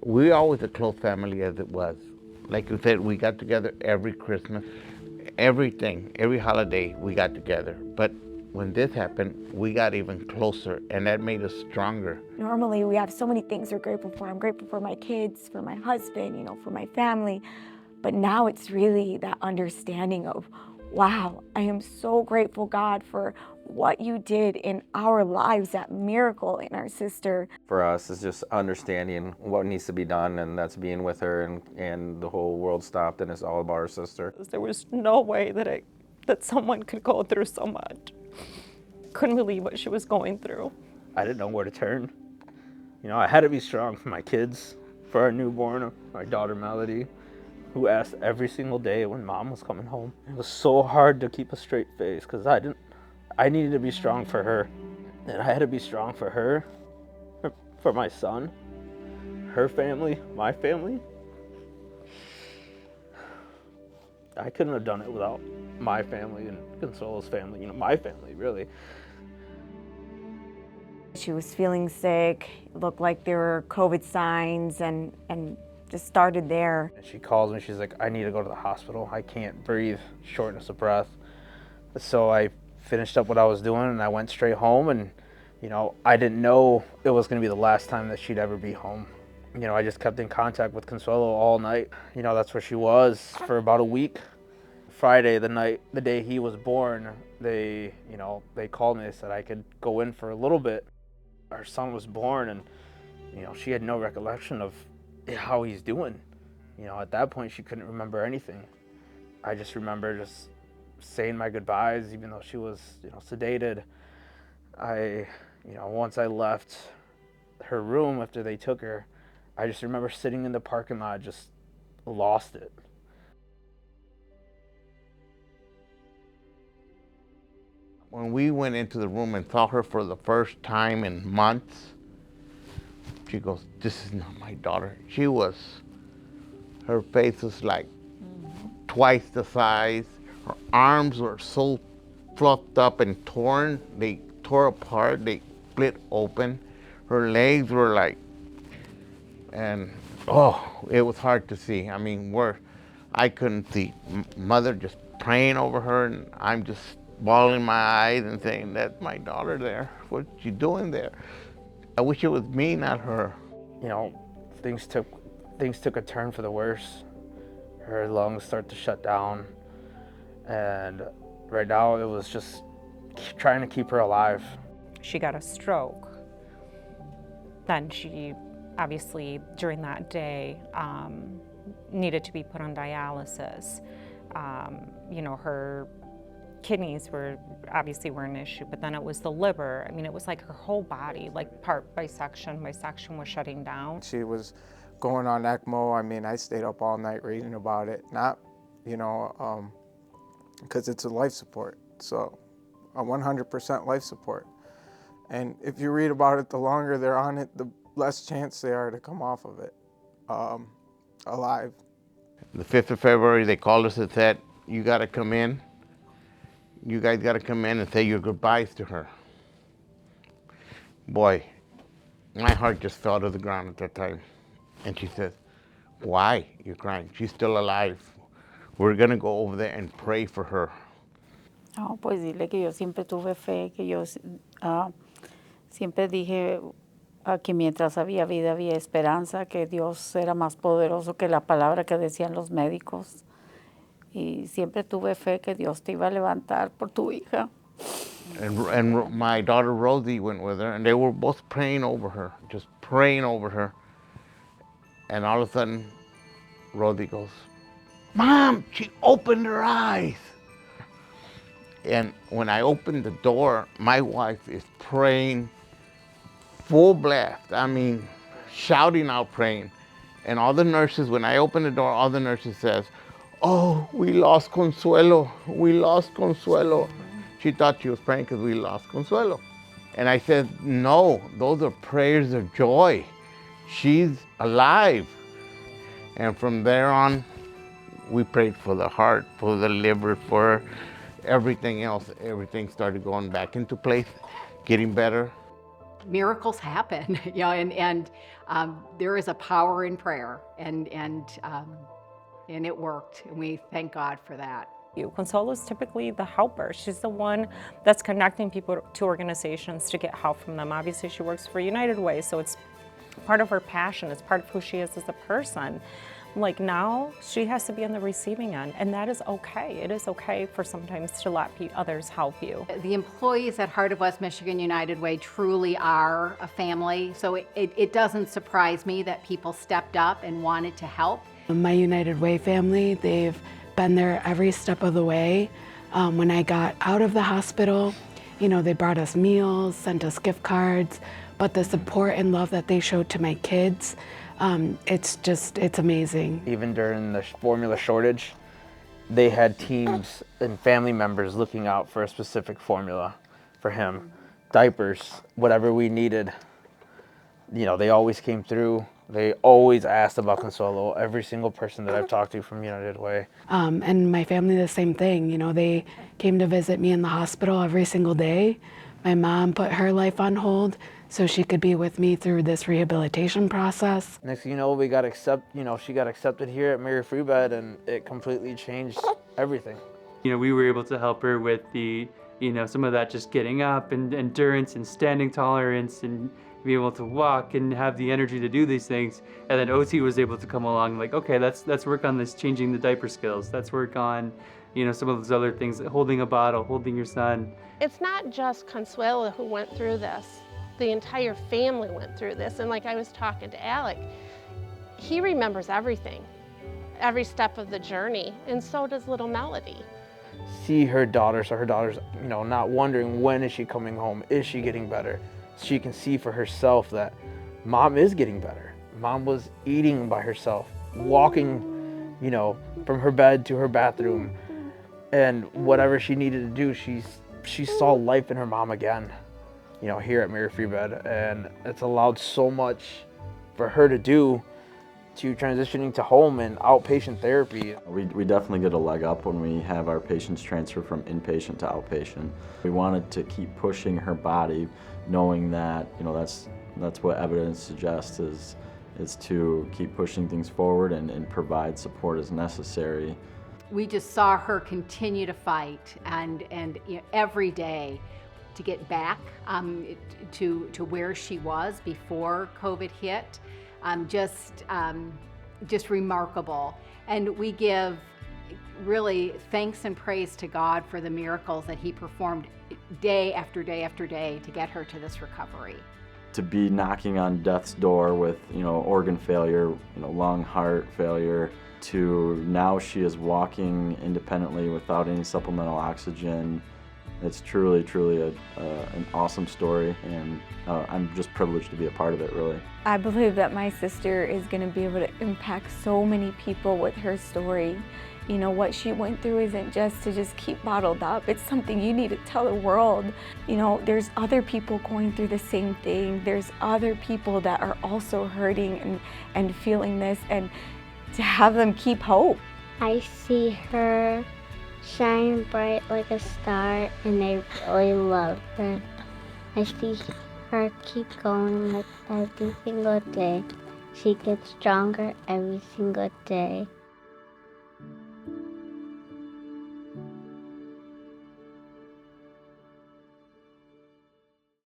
We always a close family as it was. Like you said, we got together every Christmas, everything, every holiday we got together. But when this happened, we got even closer, and that made us stronger. Normally, we have so many things we're grateful for. I'm grateful for my kids, for my husband, for my family. But now it's really that understanding of, wow, I am so grateful, God, for what you did in our lives, that miracle in our sister. For us, it's just understanding what needs to be done, and that's being with her, and the whole world stopped, and it's all about our sister. There was no way that someone could go through so much. Couldn't believe what she was going through. I didn't know where to turn. I had to be strong for my kids, for our newborn, my daughter Melody, who asked every single day when Mom was coming home. It was so hard to keep a straight face because I needed to be strong for her. And I had to be strong for her, for my son, her family, my family. I couldn't have done it without my family and Consuelo's family, my family, really. She was feeling sick, it looked like there were COVID signs, and just started there. And she calls me, she's like, I need to go to the hospital. I can't breathe, shortness of breath. So I finished up what I was doing and I went straight home, and I didn't know it was gonna be the last time that she'd ever be home. I just kept in contact with Consuelo all night. That's where she was for about a week. Friday, the day he was born, they called me, they said I could go in for a little bit. Our son was born, and she had no recollection of how he's doing. At that point she couldn't remember anything. I just remember just saying my goodbyes, even though she was sedated. Once I left her room after they took her, I just remember sitting in the parking lot, just lost it. When we went into the room and saw her for the first time in months, she goes, this is not my daughter. Her face was like twice the size. Her arms were so fluffed up and torn. They tore apart, they split open. Her legs were and it was hard to see. I couldn't see. Mother just praying over her, and I'm just bawling my eyes and saying, that's my daughter there. What's she doing there? I wish it was me, not her. Things took a turn for the worse. Her lungs started to shut down, and right now it was just trying to keep her alive. She got a stroke. Then she, obviously, during that day, needed to be put on dialysis. Her kidneys were an issue, but then it was the liver. It was like her whole body, like part by section was shutting down. She was going on ECMO. I stayed up all night reading about it, not, because it's a life support, so a 100% life support. And if you read about it, the longer they're on it, the less chance they are to come off of it alive. The 5th of February, they called us and said, you gotta come in. You guys gotta come in and say your goodbyes to her. Boy, my heart just fell to the ground at that time. And she says, why you're crying? She's still alive. We're gonna go over there and pray for her. No, pues dile que yo siempre tuve fe, que yo siempre dije que mientras había vida había esperanza, que Dios era más poderoso que la palabra que decían los médicos. Y siempre tuve fe que Dios te iba a levantar por tu hija. And my daughter Rosie went with her, and they were both praying over her, just praying over her. And all of a sudden, Rosie goes, Mom, she opened her eyes. And when I opened the door, my wife is praying full blast. Shouting out praying. And all the nurses, when I opened the door, all the nurses says, oh, we lost Consuelo. We lost Consuelo. She thought she was praying because we lost Consuelo. And I said, no, those are prayers of joy. She's alive. And from there on, we prayed for the heart, for the liver, for everything else. Everything started going back into place, getting better. miracles happen, and there is a power in prayer, and it worked, and we thank God for that. Consuelo is typically the helper. She's the one that's connecting people to organizations to get help from them. Obviously, she works for United Way, so it's part of her passion. It's part of who she is as a person. Like now, she has to be on the receiving end, and that is okay. It is okay for sometimes to let others help you. The employees at Heart of West Michigan United Way truly are a family, so it doesn't surprise me that people stepped up and wanted to help. My United Way family, they've been there every step of the way. When I got out of the hospital, they brought us meals, sent us gift cards, but the support and love that they showed to my kids, it's amazing. Even during the formula shortage, they had teams and family members looking out for a specific formula for him. Diapers, whatever we needed, they always came through. They always asked about Consuelo, every single person that I've talked to from United Way. And my family, the same thing. They came to visit me in the hospital every single day. My mom put her life on hold so she could be with me through this rehabilitation process. Next thing you know, she got accepted here at Mary Free Bed, and it completely changed everything. We were able to help her with the, some of that just getting up and endurance and standing tolerance and be able to walk and have the energy to do these things. And then OT was able to come along like, okay, let's work on this, changing the diaper skills. Let's work on, some of those other things, holding a bottle, holding your son. It's not just Consuelo who went through this. The entire family went through this. And like I was talking to Alec, he remembers everything, every step of the journey. And so does little Melody. See her daughter, so her daughter's, not wondering when is she coming home, is she getting better? She can see for herself that mom is getting better. Mom was eating by herself, walking, from her bed to her bathroom, and whatever she needed to do, she saw life in her mom again, here at Mary Free Bed, and it's allowed so much for her to do to transitioning to home and outpatient therapy. We definitely get a leg up when we have our patients transfer from inpatient to outpatient. We wanted to keep pushing her body, knowing that that's what evidence suggests is to keep pushing things forward and provide support as necessary. We just saw her continue to fight and every day to get back to where she was before COVID hit. Just remarkable. And we give really thanks and praise to God for the miracles that He performed day after day after day to get her to this recovery. To be knocking on death's door with, organ failure, lung, heart failure, to now she is walking independently without any supplemental oxygen. It's truly an awesome story, and I'm just privileged to be a part of it, really. I believe that my sister is going to be able to impact so many people with her story. What she went through isn't just to keep bottled up. It's something you need to tell the world. There's other people going through the same thing. There's other people that are also hurting and feeling this, and to have them keep hope. I see her shine bright like a star, and I really love her. I see her keep going like every single day. She gets stronger every single day.